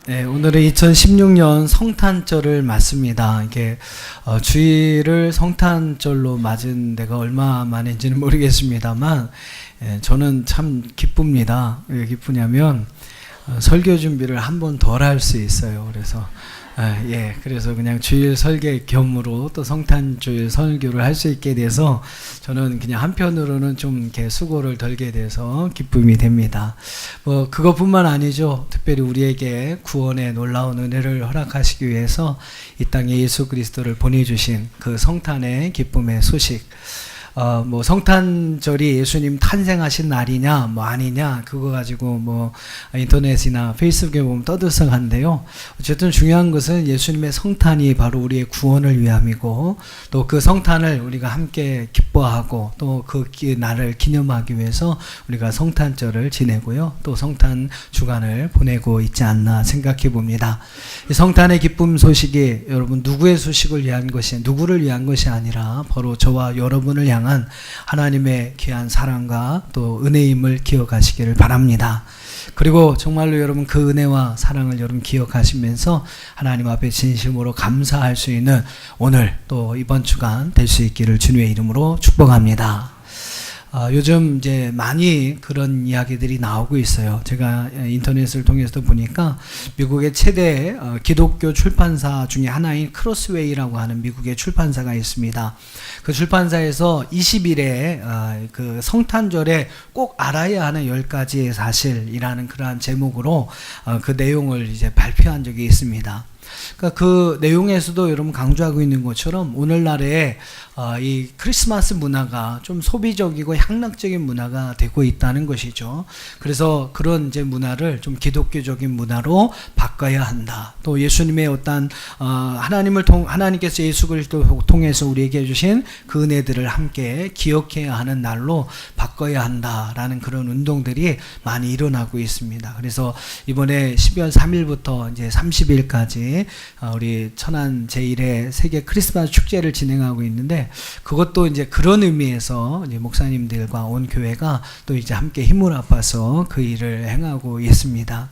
네, 오늘은 2016년 성탄절을 맞습니다. 이게 주일을 성탄절로 맞은 데가 얼마 만인지는 모르겠습니다만, 저는 참 기쁩니다. 왜 기쁘냐면 설교 준비를 한 번 덜 할 수 있어요. 그래서 그래서 그냥 주일 설계 겸으로 또 성탄주일 설교를 할 수 있게 돼서 저는 그냥 한편으로는 좀 이렇게 수고를 덜게 돼서 기쁨이 됩니다. 뭐 그것뿐만 아니죠. 특별히 우리에게 구원의 놀라운 은혜를 허락하시기 위해서 이 땅에 예수 그리스도를 보내주신 그 성탄의 기쁨의 소식. 뭐 성탄절이 예수님 탄생하신 날이냐 뭐 아니냐 그거 가지고 뭐 인터넷이나 페이스북에 보면 떠들썩한데요. 어쨌든 중요한 것은 예수님의 성탄이 바로 우리의 구원을 위함이고, 또 그 성탄을 우리가 함께 기뻐하고 또 그 날을 기념하기 위해서 우리가 성탄절을 지내고요, 또 성탄 주간을 보내고 있지 않나 생각해 봅니다. 이 성탄의 기쁨 소식이 여러분 누구의 소식을 위한 것이, 누구를 위한 것이 아니라 바로 저와 여러분을 향한 하나님의 귀한 사랑과 또 은혜임을 기억하시기를 바랍니다. 그리고 정말로 여러분 그 은혜와 사랑을 여러분 기억하시면서 하나님 앞에 진심으로 감사할 수 있는 오늘 또 이번 주간 될 수 있기를 주님의 이름으로 축복합니다. 요즘 이제 많이 그런 이야기들이 나오고 있어요. 제가 인터넷을 통해서 보니까 미국의 최대 기독교 출판사 중에 하나인 크로스웨이라고 하는 미국의 출판사가 있습니다. 그 출판사에서 20일에 그 성탄절에 꼭 알아야 하는 10가지의 사실이라는 그러한 제목으로 그 내용을 이제 발표한 적이 있습니다. 그러니까 그 내용에서도 여러분 강조하고 있는 것처럼 오늘날에 이 크리스마스 문화가 좀 소비적이고 향락적인 문화가 되고 있다는 것이죠. 그래서 그런 이제 문화를 좀 기독교적인 문화로 바꿔야 한다. 또 예수님의 어떤 하나님께서 예수 그리스도를 통해서 우리에게 주신 그 은혜들을 함께 기억해야 하는 날로 바꿔야 한다라는 그런 운동들이 많이 일어나고 있습니다. 그래서 이번에 12월 3일부터 이제 30일까지 우리 천안 제1회 세계 크리스마스 축제를 진행하고 있는데, 그것도 이제 그런 의미에서 이제 목사님들과 온 교회가 또 이제 함께 힘을 합해서 그 일을 행하고 있습니다.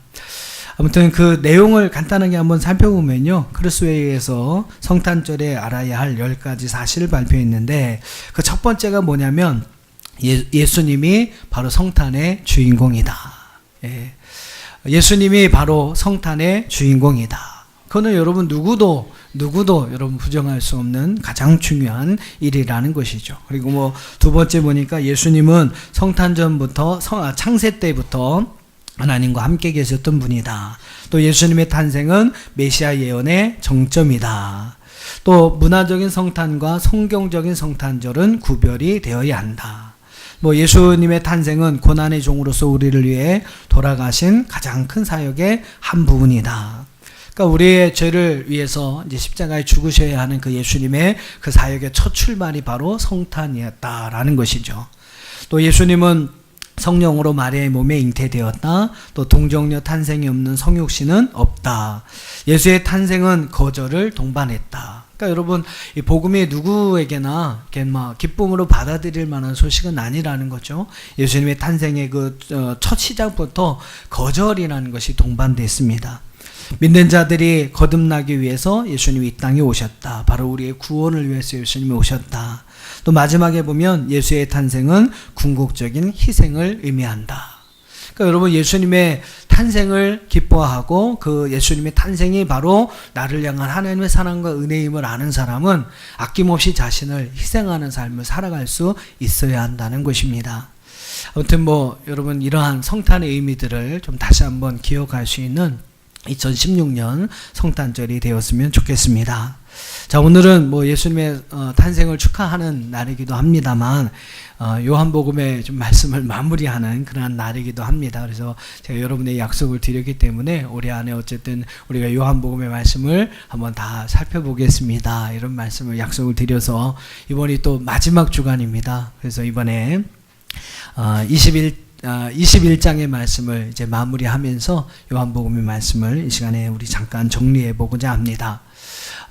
아무튼 그 내용을 간단하게 한번 살펴보면요, 크로스웨이에서 성탄절에 알아야 할 10가지 사실을 발표했는데, 그 첫 번째가 뭐냐면 예수님이 바로 성탄의 주인공이다. 예수님이 바로 성탄의 주인공이다. 그거는 여러분 누구도 여러분 부정할 수 없는 가장 중요한 일이라는 것이죠. 그리고 뭐 두 번째 보니까 예수님은 성탄전부터 창세 때부터 하나님과 함께 계셨던 분이다. 또 예수님의 탄생은 메시아 예언의 정점이다. 또 문화적인 성탄과 성경적인 성탄절은 구별이 되어야 한다. 뭐 예수님의 탄생은 고난의 종으로서 우리를 위해 돌아가신 가장 큰 사역의 한 부분이다. 그러니까 우리의 죄를 위해서 이제 십자가에 죽으셔야 하는 그 예수님의 그 사역의 첫 출발이 바로 성탄이었다라는 것이죠. 또 예수님은 성령으로 마리아의 몸에 잉태되었다. 또 동정녀 탄생이 없는 성육신은 없다. 예수의 탄생은 거절을 동반했다. 그러니까 여러분 이 복음이 누구에게나 이렇게 막 기쁨으로 받아들일 만한 소식은 아니라는 거죠. 예수님의 탄생의 그 첫 시작부터 거절이라는 것이 동반됐습니다. 믿는 자들이 거듭나기 위해서 예수님이 이 땅에 오셨다. 바로 우리의 구원을 위해서 예수님이 오셨다. 또 마지막에 보면 예수의 탄생은 궁극적인 희생을 의미한다. 그러니까 여러분 예수님의 탄생을 기뻐하고 그 예수님의 탄생이 바로 나를 향한 하나님의 사랑과 은혜임을 아는 사람은 아낌없이 자신을 희생하는 삶을 살아갈 수 있어야 한다는 것입니다. 아무튼 뭐 여러분 이러한 성탄의 의미들을 좀 다시 한번 기억할 수 있는 2016년 성탄절이 되었으면 좋겠습니다. 자, 오늘은 뭐 예수님의 탄생을 축하하는 날이기도 합니다만 요한복음의 좀 말씀을 마무리하는 그러한 날이기도 합니다. 그래서 제가 여러분의 약속을 드렸기 때문에 올해 안에 어쨌든 우리가 요한복음의 말씀을 한번 다 살펴보겠습니다. 이런 말씀을 약속을 드려서 이번이 또 마지막 주간입니다. 그래서 이번에 21장의 말씀을 이제 마무리하면서 요한복음의 말씀을 이 시간에 우리 잠깐 정리해 보고자 합니다.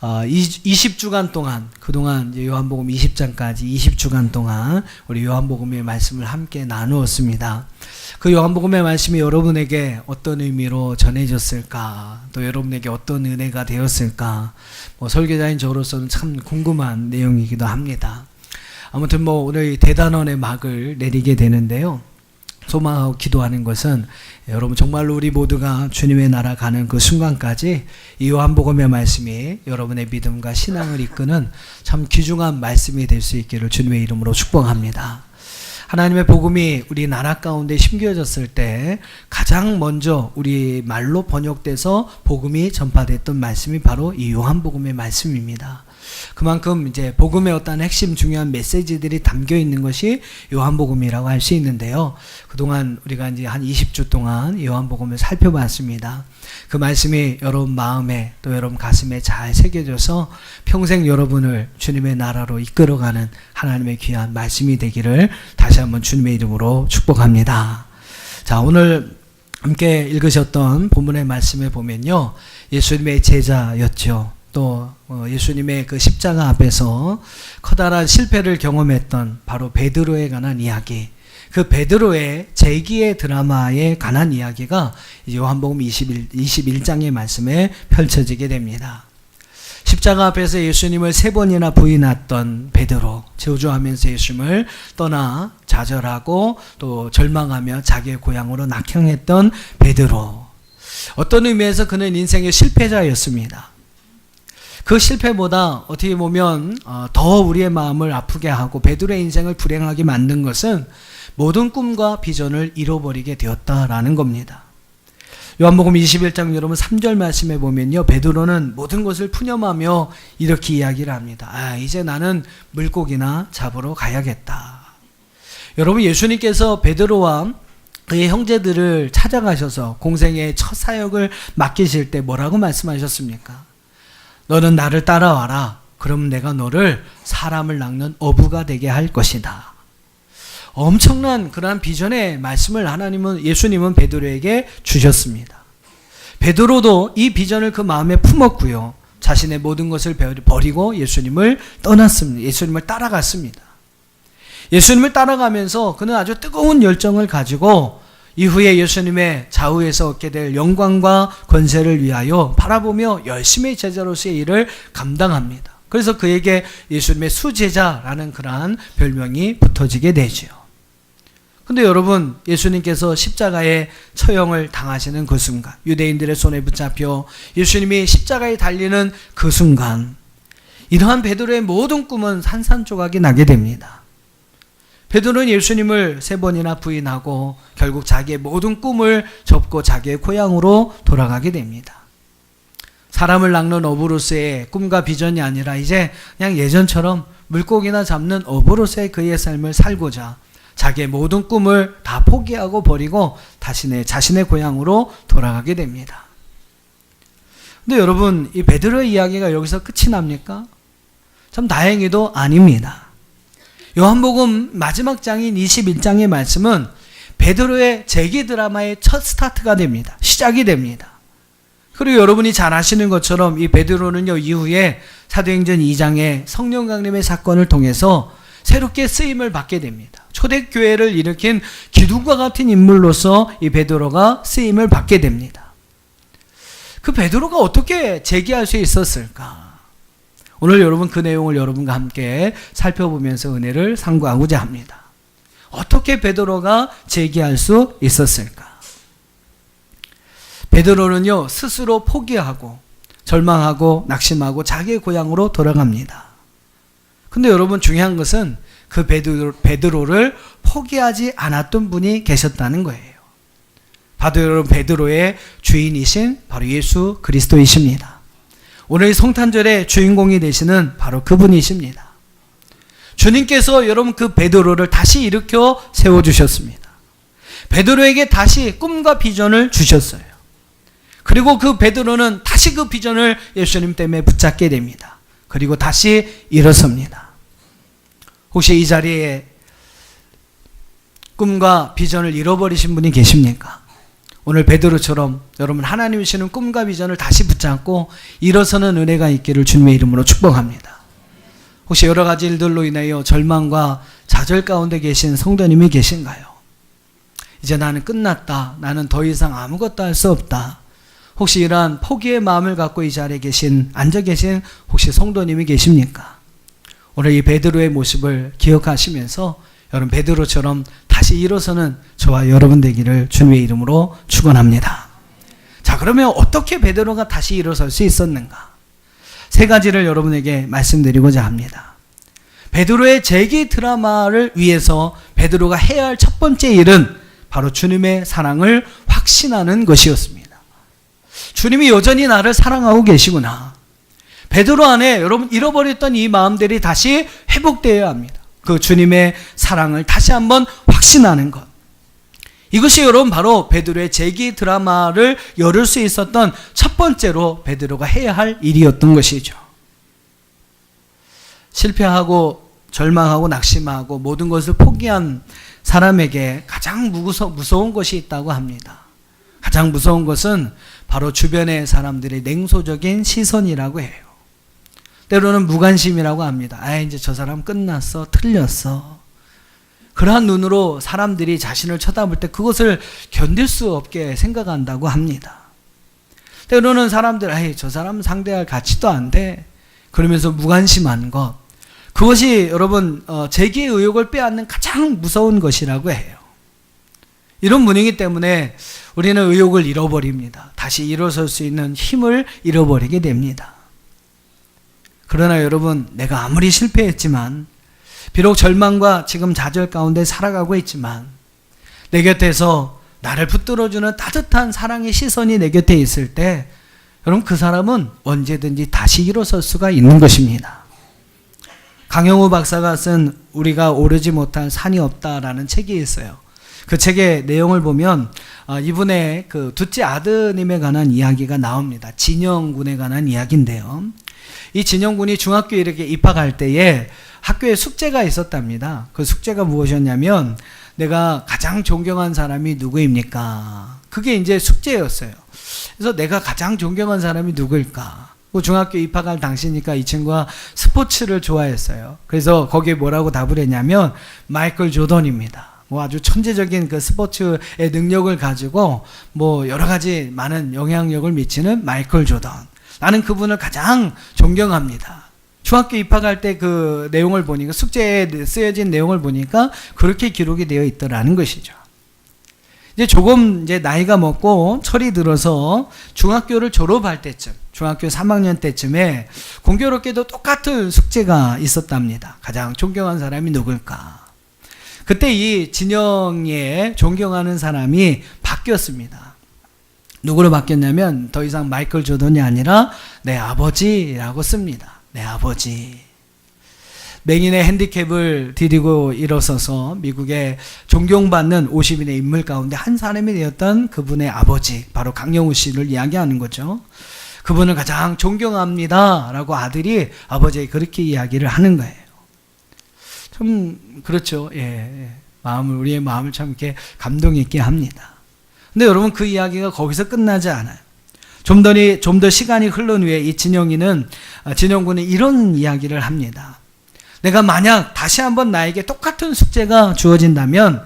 20주간 동안, 그동안 이제 요한복음 20장까지 20주간 동안 우리 요한복음의 말씀을 함께 나누었습니다. 그 요한복음의 말씀이 여러분에게 어떤 의미로 전해졌을까, 또 여러분에게 어떤 은혜가 되었을까, 설교자인 저로서는 참 궁금한 내용이기도 합니다. 아무튼 오늘 대단원의 막을 내리게 되는데요. 소망하고 기도하는 것은 여러분 정말로 우리 모두가 주님의 나라 가는 그 순간까지 이 요한복음의 말씀이 여러분의 믿음과 신앙을 이끄는 참 귀중한 말씀이 될 수 있기를 주님의 이름으로 축복합니다. 하나님의 복음이 우리 나라 가운데 심겨졌을 때 가장 먼저 우리 말로 번역돼서 복음이 전파됐던 말씀이 바로 이 요한복음의 말씀입니다. 그만큼 이제 복음의 어떤 핵심 중요한 메시지들이 담겨 있는 것이 요한복음이라고 할 수 있는데요. 그동안 우리가 이제 한 20주 동안 요한복음을 살펴봤습니다. 그 말씀이 여러분 마음에 또 여러분 가슴에 잘 새겨져서 평생 여러분을 주님의 나라로 이끌어가는 하나님의 귀한 말씀이 되기를 다시 한번 주님의 이름으로 축복합니다. 자, 오늘 함께 읽으셨던 본문의 말씀에 보면요, 예수님의 제자였죠. 또 예수님의 그 십자가 앞에서 커다란 실패를 경험했던 바로 베드로에 관한 이야기, 그 베드로의 재기의 드라마에 관한 이야기가 요한복음 21장의 말씀에 펼쳐지게 됩니다. 십자가 앞에서 예수님을 3번이나 부인했던 베드로, 저주하면서 예수님을 떠나 좌절하고 또 절망하며 자기의 고향으로 낙향했던 베드로. 어떤 의미에서 그는 인생의 실패자였습니다. 그 실패보다 어떻게 보면 더 우리의 마음을 아프게 하고 베드로의 인생을 불행하게 만든 것은 모든 꿈과 비전을 잃어버리게 되었다라는 겁니다. 요한복음 21장 여러분 3절 말씀에 보면요, 베드로는 모든 것을 푸념하며 이렇게 이야기를 합니다. 이제 나는 물고기나 잡으러 가야겠다. 여러분, 예수님께서 베드로와 그의 형제들을 찾아가셔서 공생의 첫 사역을 맡기실 때 뭐라고 말씀하셨습니까? 너는 나를 따라와라. 그럼 내가 너를 사람을 낚는 어부가 되게 할 것이다. 엄청난 그러한 비전의 말씀을 예수님은 베드로에게 주셨습니다. 베드로도 이 비전을 그 마음에 품었고요. 자신의 모든 것을 버리고 예수님을 떠났습니다. 예수님을 따라갔습니다. 예수님을 따라가면서 그는 아주 뜨거운 열정을 가지고 이후에 예수님의 좌우에서 얻게 될 영광과 권세를 위하여 바라보며 열심히 제자로서의 일을 감당합니다. 그래서 그에게 예수님의 수제자라는 그러한 별명이 붙어지게 되죠. 근데 여러분, 예수님께서 십자가에 처형을 당하시는 그 순간, 유대인들의 손에 붙잡혀 예수님이 십자가에 달리는 그 순간, 이러한 베드로의 모든 꿈은 산산조각이 나게 됩니다. 베드로는 예수님을 3번이나 부인하고 결국 자기의 모든 꿈을 접고 자기의 고향으로 돌아가게 됩니다. 사람을 낚는 어부로서의 꿈과 비전이 아니라 이제 그냥 예전처럼 물고기나 잡는 어부로서의 그의 삶을 살고자 자기의 모든 꿈을 다 포기하고 버리고 자신의 고향으로 돌아가게 됩니다. 근데 여러분, 이 베드로의 이야기가 여기서 끝이 납니까? 참 다행히도 아닙니다. 요한복음 마지막 장인 21장의 말씀은 베드로의 재기 드라마의 첫 스타트가 됩니다. 시작이 됩니다. 그리고 여러분이 잘 아시는 것처럼 이 베드로는요, 이후에 사도행전 2장의 성령 강림의 사건을 통해서 새롭게 쓰임을 받게 됩니다. 초대교회를 일으킨 기둥과 같은 인물로서 이 베드로가 쓰임을 받게 됩니다. 그 베드로가 어떻게 재기할 수 있었을까? 오늘 여러분 그 내용을 여러분과 함께 살펴보면서 은혜를 상고하고자 합니다. 어떻게 베드로가 재기할 수 있었을까? 베드로는요, 스스로 포기하고 절망하고 낙심하고 자기의 고향으로 돌아갑니다. 근데 여러분, 중요한 것은 그 베드로를 포기하지 않았던 분이 계셨다는 거예요. 바로 여러분 베드로의 주인이신 바로 예수 그리스도이십니다. 오늘 성탄절의 주인공이 되시는 바로 그분이십니다. 주님께서 여러분 그 베드로를 다시 일으켜 세워주셨습니다. 베드로에게 다시 꿈과 비전을 주셨어요. 그리고 그 베드로는 다시 그 비전을 예수님 때문에 붙잡게 됩니다. 그리고 다시 일어섭니다. 혹시 이 자리에 꿈과 비전을 잃어버리신 분이 계십니까? 오늘 베드로처럼 여러분 하나님이 주시는 꿈과 비전을 다시 붙잡고 일어서는 은혜가 있기를 주님의 이름으로 축복합니다. 혹시 여러 가지 일들로 인하여 절망과 좌절 가운데 계신 성도님이 계신가요? 이제 나는 끝났다. 나는 더 이상 아무것도 할 수 없다. 혹시 이러한 포기의 마음을 갖고 이 자리에 앉아 계신 혹시 성도님이 계십니까? 오늘 이 베드로의 모습을 기억하시면서 여러분 베드로처럼 다시 일어서는 저와 여러분 되기를 주님의 이름으로 축원합니다. 자, 그러면 어떻게 베드로가 다시 일어설 수 있었는가? 세 가지를 여러분에게 말씀드리고자 합니다. 베드로의 재기 드라마를 위해서 베드로가 해야 할 첫 번째 일은 바로 주님의 사랑을 확신하는 것이었습니다. 주님이 여전히 나를 사랑하고 계시구나. 베드로 안에 여러분 잃어버렸던 이 마음들이 다시 회복되어야 합니다. 그 주님의 사랑을 다시 한번 확신하는 것. 이것이 여러분 바로 베드로의 재기 드라마를 열을 수 있었던 첫 번째로 베드로가 해야 할 일이었던 것이죠. 실패하고 절망하고 낙심하고 모든 것을 포기한 사람에게 가장 무서운 것이 있다고 합니다. 가장 무서운 것은 바로 주변의 사람들의 냉소적인 시선이라고 해요. 때로는 무관심이라고 합니다. 이제 저 사람 끝났어, 틀렸어. 그러한 눈으로 사람들이 자신을 쳐다볼 때 그것을 견딜 수 없게 생각한다고 합니다. 때로는 사람들, 저 사람 상대할 가치도 안 돼. 그러면서 무관심한 것. 그것이 여러분 재기의 의욕을 빼앗는 가장 무서운 것이라고 해요. 이런 분위기 때문에 우리는 의욕을 잃어버립니다. 다시 일어설 수 있는 힘을 잃어버리게 됩니다. 그러나 여러분, 내가 아무리 실패했지만 비록 절망과 지금 좌절 가운데 살아가고 있지만 내 곁에서 나를 붙들어주는 따뜻한 사랑의 시선이 내 곁에 있을 때 여러분 그 사람은 언제든지 다시 일어설 수가 있는 것입니다. 강영우 박사가 쓴 우리가 오르지 못한 산이 없다라는 책이 있어요. 그 책의 내용을 보면 이분의 그 둘째 아드님에 관한 이야기가 나옵니다. 진영군에 관한 이야기인데요. 이 진영군이 중학교에 이렇게 입학할 때에 학교에 숙제가 있었답니다. 그 숙제가 무엇이었냐면 내가 가장 존경한 사람이 누구입니까? 그게 이제 숙제였어요. 그래서 내가 가장 존경한 사람이 누구일까? 중학교 입학할 당시니까 이 친구가 스포츠를 좋아했어요. 그래서 거기에 뭐라고 답을 했냐면 마이클 조던입니다. 아주 천재적인 그 스포츠의 능력을 가지고 여러 가지 많은 영향력을 미치는 마이클 조던. 나는 그분을 가장 존경합니다. 중학교 입학할 때 그 내용을 보니까 숙제에 쓰여진 내용을 보니까 그렇게 기록이 되어 있더라는 것이죠. 이제 조금 나이가 먹고 철이 들어서 중학교를 졸업할 때쯤, 중학교 3학년 때쯤에 공교롭게도 똑같은 숙제가 있었답니다. 가장 존경한 사람이 누굴까? 그때 이 진영의 존경하는 사람이 바뀌었습니다. 누구로 바뀌었냐면 더 이상 마이클 조던이 아니라 내 아버지라고 씁니다. 내 아버지. 맹인의 핸디캡을 디디고 일어서서 미국의 존경받는 50인의 인물 가운데 한 사람이 되었던 그분의 아버지, 바로 강영우 씨를 이야기하는 거죠. 그분을 가장 존경합니다 라고 아들이 아버지에게 그렇게 이야기를 하는 거예요. 좀 그렇죠. 우리의 마음을 참 이렇게 감동 있게 합니다. 근데 여러분 그 이야기가 거기서 끝나지 않아요. 좀 더 시간이 흐른 후에 이 진영군은 이런 이야기를 합니다. 내가 만약 다시 한번 나에게 똑같은 숙제가 주어진다면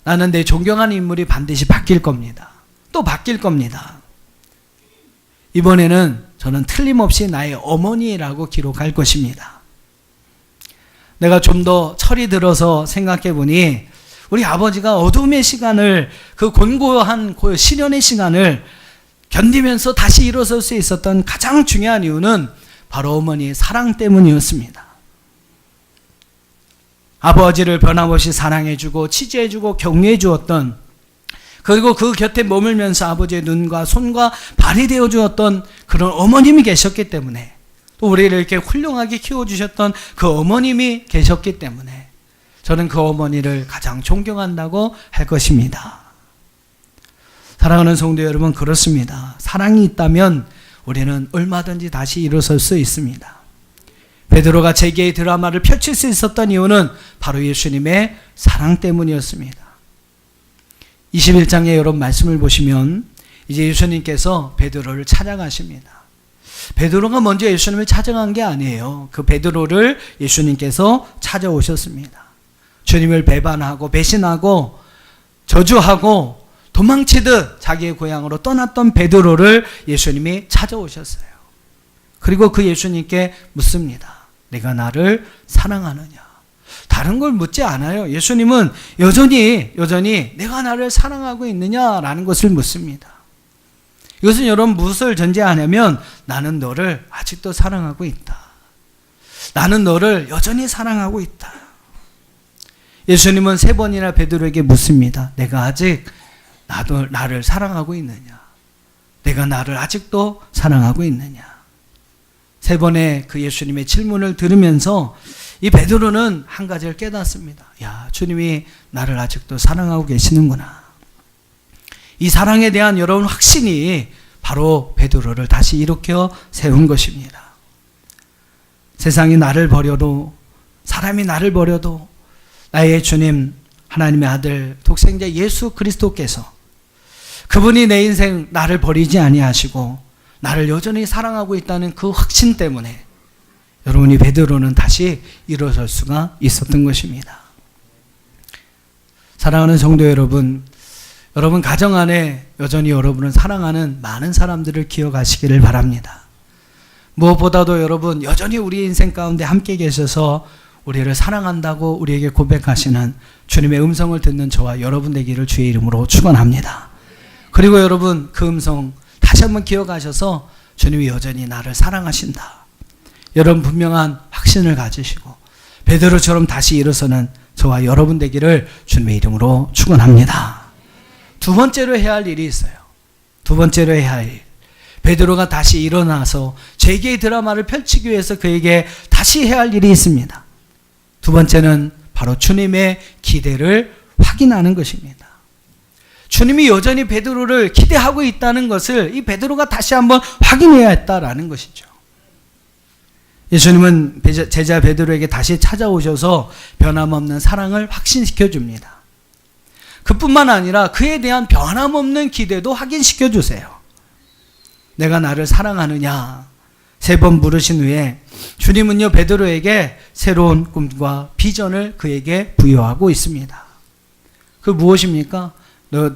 나는 내 존경하는 인물이 반드시 바뀔 겁니다. 또 바뀔 겁니다. 이번에는 저는 틀림없이 나의 어머니라고 기록할 것입니다. 내가 좀 더 철이 들어서 생각해 보니 우리 아버지가 어둠의 시간을, 그 곤고한 시련의 시간을 견디면서 다시 일어설 수 있었던 가장 중요한 이유는 바로 어머니의 사랑 때문이었습니다. 아버지를 변함없이 사랑해주고 치즈해주고 격려해주었던, 그리고 그 곁에 머물면서 아버지의 눈과 손과 발이 되어주었던 그런 어머님이 계셨기 때문에, 또 우리를 이렇게 훌륭하게 키워주셨던 그 어머님이 계셨기 때문에 저는 그 어머니를 가장 존경한다고 할 것입니다. 사랑하는 성도 여러분, 그렇습니다. 사랑이 있다면 우리는 얼마든지 다시 일어설 수 있습니다. 베드로가 재기의 드라마를 펼칠 수 있었던 이유는 바로 예수님의 사랑 때문이었습니다. 21장에 여러분 말씀을 보시면 이제 예수님께서 베드로를 찾아가십니다. 베드로가 먼저 예수님을 찾아간 게 아니에요. 그 베드로를 예수님께서 찾아오셨습니다. 주님을 배반하고 배신하고 저주하고 도망치듯 자기의 고향으로 떠났던 베드로를 예수님이 찾아오셨어요. 그리고 그 예수님께 묻습니다. 내가 나를 사랑하느냐? 다른 걸 묻지 않아요. 예수님은 여전히 내가 나를 사랑하고 있느냐라는 것을 묻습니다. 이것은 여러분 무엇을 전제하냐면 나는 너를 아직도 사랑하고 있다. 나는 너를 여전히 사랑하고 있다. 예수님은 3번이나 베드로에게 묻습니다. 내가 아직 나를 사랑하고 있느냐? 내가 나를 아직도 사랑하고 있느냐? 3번의 그 예수님의 질문을 들으면서 이 베드로는 한 가지를 깨닫습니다. 야, 주님이 나를 아직도 사랑하고 계시는구나. 이 사랑에 대한 여러분 확신이 바로 베드로를 다시 일으켜 세운 것입니다. 세상이 나를 버려도, 사람이 나를 버려도 나의 주님 하나님의 아들 독생자 예수 그리스도께서 그분이 내 인생 나를 버리지 아니하시고 나를 여전히 사랑하고 있다는 그 확신 때문에 여러분이 베드로는 다시 일어설 수가 있었던 것입니다. 사랑하는 성도 여러분, 여러분 가정 안에 여전히 여러분을 사랑하는 많은 사람들을 기억하시기를 바랍니다. 무엇보다도 여러분 여전히 우리 인생 가운데 함께 계셔서 우리를 사랑한다고 우리에게 고백하시는 주님의 음성을 듣는 저와 여러분 되기를 주의 이름으로 축원합니다. 그리고 여러분 그 음성 다시 한번 기억하셔서 주님이 여전히 나를 사랑하신다. 여러분 분명한 확신을 가지시고 베드로처럼 다시 일어서는 저와 여러분 되기를 주님의 이름으로 축원합니다. 두 번째로 해야 할 일이 있어요. 두 번째로 해야 할 일. 베드로가 다시 일어나서 제2의 드라마를 펼치기 위해서 그에게 다시 해야 할 일이 있습니다. 두 번째는 바로 주님의 기대를 확인하는 것입니다. 주님이 여전히 베드로를 기대하고 있다는 것을 이 베드로가 다시 한번 확인해야 했다라는 것이죠. 예수님은 제자 베드로에게 다시 찾아오셔서 변함없는 사랑을 확신시켜 줍니다. 그뿐만 아니라 그에 대한 변함없는 기대도 확인시켜 주세요. 내가 나를 사랑하느냐 3번 물으신 후에 주님은요 베드로에게 새로운 꿈과 비전을 그에게 부여하고 있습니다. 그 무엇입니까?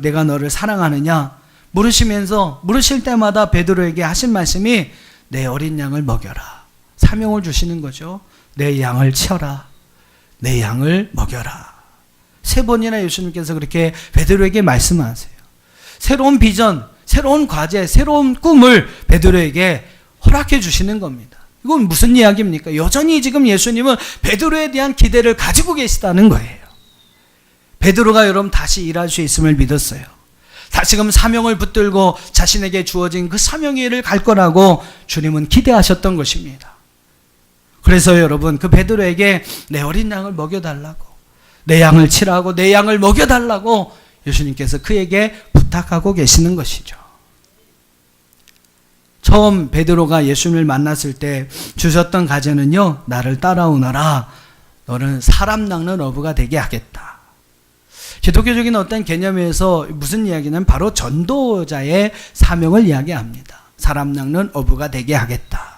내가 너를 사랑하느냐 물으실 때마다 베드로에게 하신 말씀이 내 어린 양을 먹여라. 사명을 주시는 거죠. 내 양을 치어라. 내 양을 먹여라. 3번이나 예수님께서 그렇게 베드로에게 말씀하세요. 새로운 비전, 새로운 과제, 새로운 꿈을 베드로에게 허락해 주시는 겁니다. 이건 무슨 이야기입니까? 여전히 지금 예수님은 베드로에 대한 기대를 가지고 계시다는 거예요. 베드로가 여러분 다시 일할 수 있음을 믿었어요. 다시금 사명을 붙들고 자신에게 주어진 그 사명의 일을 갈 거라고 주님은 기대하셨던 것입니다. 그래서 여러분 그 베드로에게 내 어린 양을 먹여달라고, 내 양을 치라고, 내 양을 먹여달라고 예수님께서 그에게 부탁하고 계시는 것이죠. 처음 베드로가 예수님을 만났을 때 주셨던 과제는요, 나를 따라오너라. 너는 사람 낚는 어부가 되게 하겠다. 기독교적인 어떤 개념에서 무슨 이야기는 바로 전도자의 사명을 이야기합니다. 사람 낚는 어부가 되게 하겠다.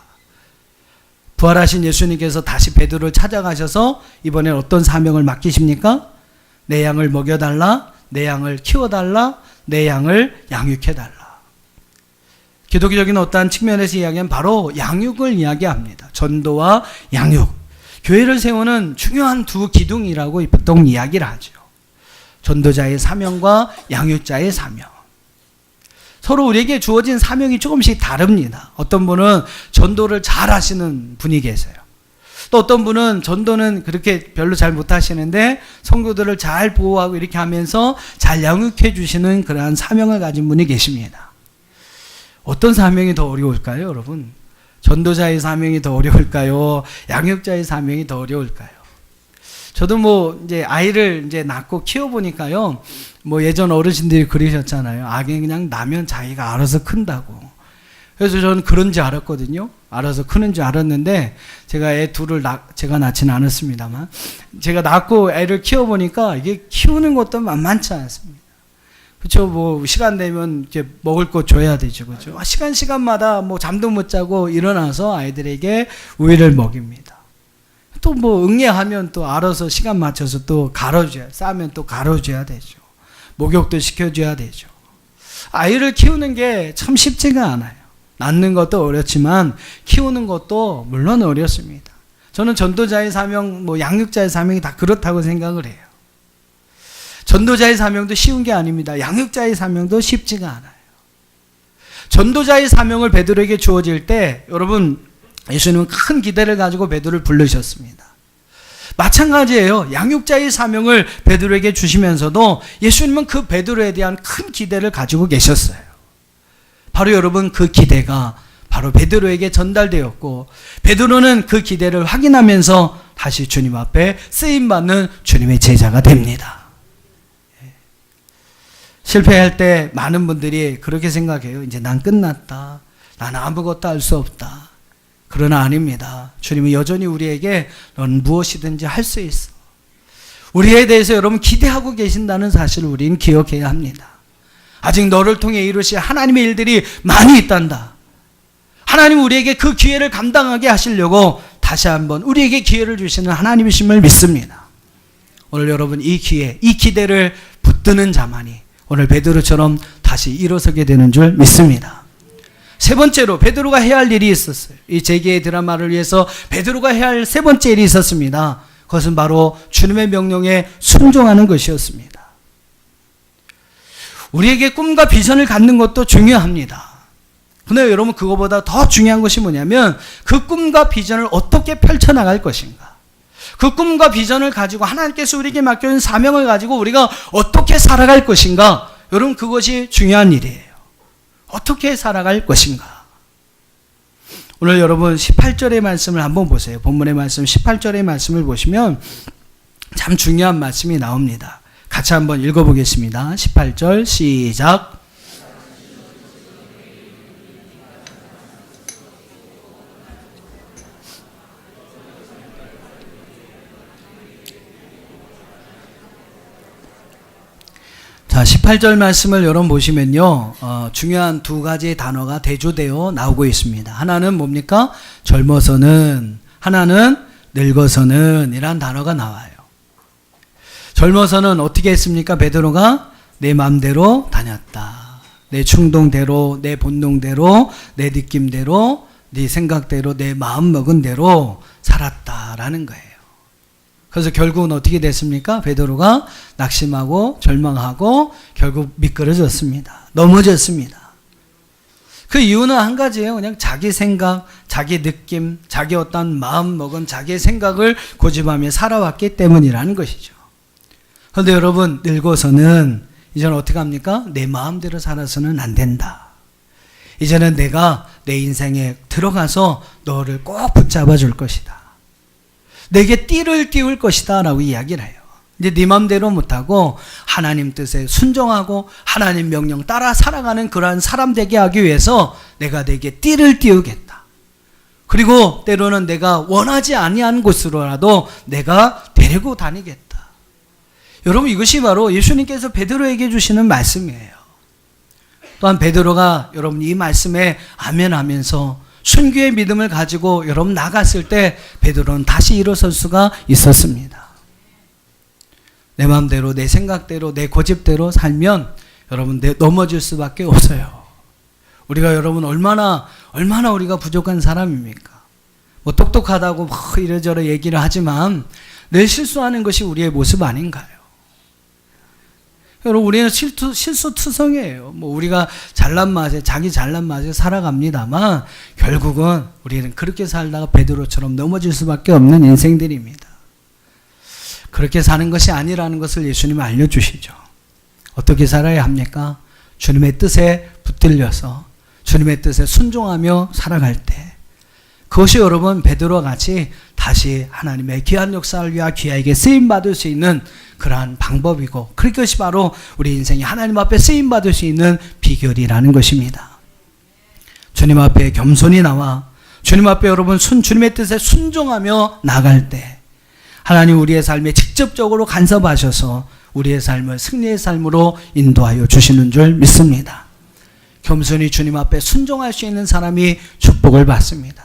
부활하신 예수님께서 다시 베드로를 찾아가셔서 이번엔 어떤 사명을 맡기십니까? 내 양을 먹여달라, 내 양을 키워달라, 내 양을 양육해달라. 기독교적인 어떠한 측면에서 이야기하면 바로 양육을 이야기합니다. 전도와 양육. 교회를 세우는 중요한 두 기둥이라고 보통 이야기를 하죠. 전도자의 사명과 양육자의 사명. 서로 우리에게 주어진 사명이 조금씩 다릅니다. 어떤 분은 전도를 잘 하시는 분이 계세요. 또 어떤 분은 전도는 그렇게 별로 잘 못하시는데 성도들을 잘 보호하고 이렇게 하면서 잘 양육해 주시는 그러한 사명을 가진 분이 계십니다. 어떤 사명이 더 어려울까요, 여러분? 전도자의 사명이 더 어려울까요? 양육자의 사명이 더 어려울까요? 저도 이제 아이를 이제 낳고 키워보니까요, 예전 어르신들이 그러셨잖아요. 아기 그냥 나면 자기가 알아서 큰다고. 그래서 저는 그런지 알았거든요. 알아서 크는 줄 알았는데, 제가 애 둘을 제가 낳지는 않았습니다만, 제가 낳고 애를 키워보니까 이게 키우는 것도 만만치 않습니다. 그렇죠. 뭐 시간 되면 이제 먹을 거 줘야 되죠, 그렇죠. 시간마다 뭐 잠도 못 자고 일어나서 아이들에게 우유를 먹입니다. 또 뭐 응애하면 또 알아서 시간 맞춰서 또 갈아줘야, 싸면 또 갈아줘야 되죠. 목욕도 시켜줘야 되죠. 아이를 키우는 게 참 쉽지가 않아요. 낳는 것도 어렵지만 키우는 것도 물론 어렵습니다. 저는 전도자의 사명, 뭐 양육자의 사명이 다 그렇다고 생각을 해요. 전도자의 사명도 쉬운 게 아닙니다. 양육자의 사명도 쉽지가 않아요. 전도자의 사명을 베드로에게 주어질 때 여러분, 예수님은 큰 기대를 가지고 베드로를 부르셨습니다. 마찬가지예요. 양육자의 사명을 베드로에게 주시면서도 예수님은 그 베드로에 대한 큰 기대를 가지고 계셨어요. 바로 여러분, 그 기대가 바로 베드로에게 전달되었고, 베드로는 그 기대를 확인하면서 다시 주님 앞에 쓰임받는 주님의 제자가 됩니다. 실패할 때 많은 분들이 그렇게 생각해요. 이제 난 끝났다. 나는 아무것도 할 수 없다. 그러나 아닙니다. 주님은 여전히 우리에게 넌 무엇이든지 할 수 있어. 우리에 대해서 여러분 기대하고 계신다는 사실을 우리는 기억해야 합니다. 아직 너를 통해 이루실 하나님의 일들이 많이 있단다. 하나님 우리에게 그 기회를 감당하게 하시려고 다시 한번 우리에게 기회를 주시는 하나님이심을 믿습니다. 오늘 여러분 이 기회, 이 기대를 붙드는 자만이 오늘 베드로처럼 다시 일어서게 되는 줄 믿습니다. 세 번째로 베드로가 해야 할 일이 있었어요. 이 재기의 드라마를 위해서 베드로가 해야 할 세 번째 일이 있었습니다. 그것은 바로 주님의 명령에 순종하는 것이었습니다. 우리에게 꿈과 비전을 갖는 것도 중요합니다. 그런데 여러분 그거보다 더 중요한 것이 뭐냐면 그 꿈과 비전을 어떻게 펼쳐나갈 것인가. 그 꿈과 비전을 가지고 하나님께서 우리에게 맡겨준 사명을 가지고 우리가 어떻게 살아갈 것인가. 여러분 그것이 중요한 일이에요. 어떻게 살아갈 것인가. 오늘 여러분 18절의 말씀을 한번 보세요. 본문의 말씀 18절의 말씀을 보시면 참 중요한 말씀이 나옵니다. 같이 한번 읽어보겠습니다. 18절 시작. 자, 18절 말씀을 여러분 보시면요, 중요한 두 가지 단어가 대조되어 나오고 있습니다. 하나는 뭡니까? 젊어서는, 하나는 늙어서는 이란 단어가 나와요. 젊어서는 어떻게 했습니까? 베드로가 내 마음대로 다녔다. 내 충동대로, 내 본능대로, 내 느낌대로, 네 생각대로, 내 마음 먹은 대로 살았다라는 거예요. 그래서 결국은 어떻게 됐습니까? 베드로가 낙심하고 절망하고 결국 미끄러졌습니다. 넘어졌습니다. 그 이유는 한 가지예요. 그냥 자기 생각, 자기 느낌, 자기 어떤 마음 먹은 자기의 생각을 고집하며 살아왔기 때문이라는 것이죠. 그런데 여러분 늙어서는 이제는 어떻게 합니까? 내 마음대로 살아서는 안 된다. 이제는 내가 내 인생에 들어가서 너를 꼭 붙잡아 줄 것이다. 내게 띠를 띄울 것이다 라고 이야기를 해요. 이제 네 맘대로 못하고 하나님 뜻에 순종하고 하나님 명령 따라 살아가는 그러한 사람 되게 하기 위해서 내가 내게 띠를 띄우겠다. 그리고 때로는 내가 원하지 아니한 곳으로라도 내가 데리고 다니겠다. 여러분 이것이 바로 예수님께서 베드로에게 주시는 말씀이에요. 또한 베드로가 여러분 이 말씀에 아멘 하면서 순교의 믿음을 가지고 여러분 나갔을 때 베드로는 다시 일어설 수가 있었습니다. 내 마음대로 내 생각대로 내 고집대로 살면 여러분 넘어질 수밖에 없어요. 우리가 여러분 얼마나 우리가 부족한 사람입니까? 뭐 똑똑하다고 뭐 이래저래 얘기를 하지만 늘 실수하는 것이 우리의 모습 아닌가요? 여러분 우리는 실수투성이에요. 뭐 우리가 잘난 맛에 자기 잘난 맛에 살아갑니다만 결국은 우리는 그렇게 살다가 베드로처럼 넘어질 수밖에 없는 인생들입니다. 그렇게 사는 것이 아니라는 것을 예수님은 알려주시죠. 어떻게 살아야 합니까? 주님의 뜻에 붙들려서 주님의 뜻에 순종하며 살아갈 때 그것이 여러분 베드로와 같이 다시 하나님의 귀한 역사를 위하여 귀하게 쓰임받을 수 있는 그러한 방법이고 그것이 바로 우리 인생이 하나님 앞에 쓰임받을 수 있는 비결이라는 것입니다. 주님 앞에 겸손히 나와 주님 앞에 여러분 주님의 뜻에 순종하며 나갈 때 하나님 우리의 삶에 직접적으로 간섭하셔서 우리의 삶을 승리의 삶으로 인도하여 주시는 줄 믿습니다. 겸손히 주님 앞에 순종할 수 있는 사람이 축복을 받습니다.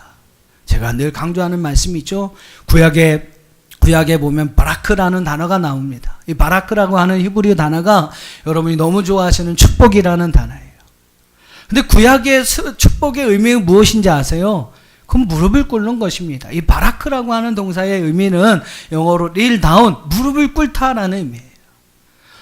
제가 늘 강조하는 말씀이죠. 구약에 보면 바라크라는 단어가 나옵니다. 이 바라크라고 하는 히브리 단어가 여러분이 너무 좋아하시는 축복이라는 단어예요. 근데 구약의 축복의 의미가 무엇인지 아세요? 그럼 무릎을 꿇는 것입니다. 이 바라크라고 하는 동사의 의미는 영어로 kneel down, 무릎을 꿇다라는 의미예요.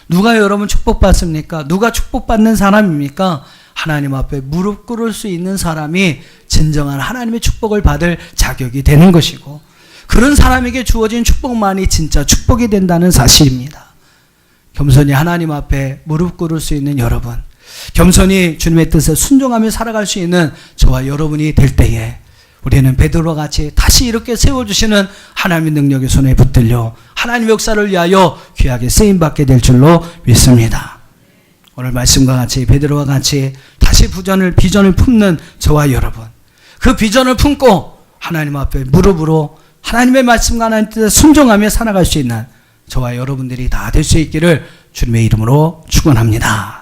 누가 여러분 축복받습니까? 누가 축복받는 사람입니까? 하나님 앞에 무릎 꿇을 수 있는 사람이 진정한 하나님의 축복을 받을 자격이 되는 것이고, 그런 사람에게 주어진 축복만이 진짜 축복이 된다는 사실입니다. 겸손히 하나님 앞에 무릎 꿇을 수 있는 여러분, 겸손히 주님의 뜻에 순종하며 살아갈 수 있는 저와 여러분이 될 때에 우리는 베드로와 같이 다시 이렇게 세워주시는 하나님의 능력의 손에 붙들려 하나님의 역사를 위하여 귀하게 쓰임받게 될 줄로 믿습니다. 오늘 말씀과 같이 베드로와 같이 다시 비전을 품는 저와 여러분, 그 비전을 품고 하나님 앞에 무릎으로 하나님의 말씀과 하나님의 뜻에 순종하며 살아갈 수 있는 저와 여러분들이 다 될 수 있기를 주님의 이름으로 축원합니다.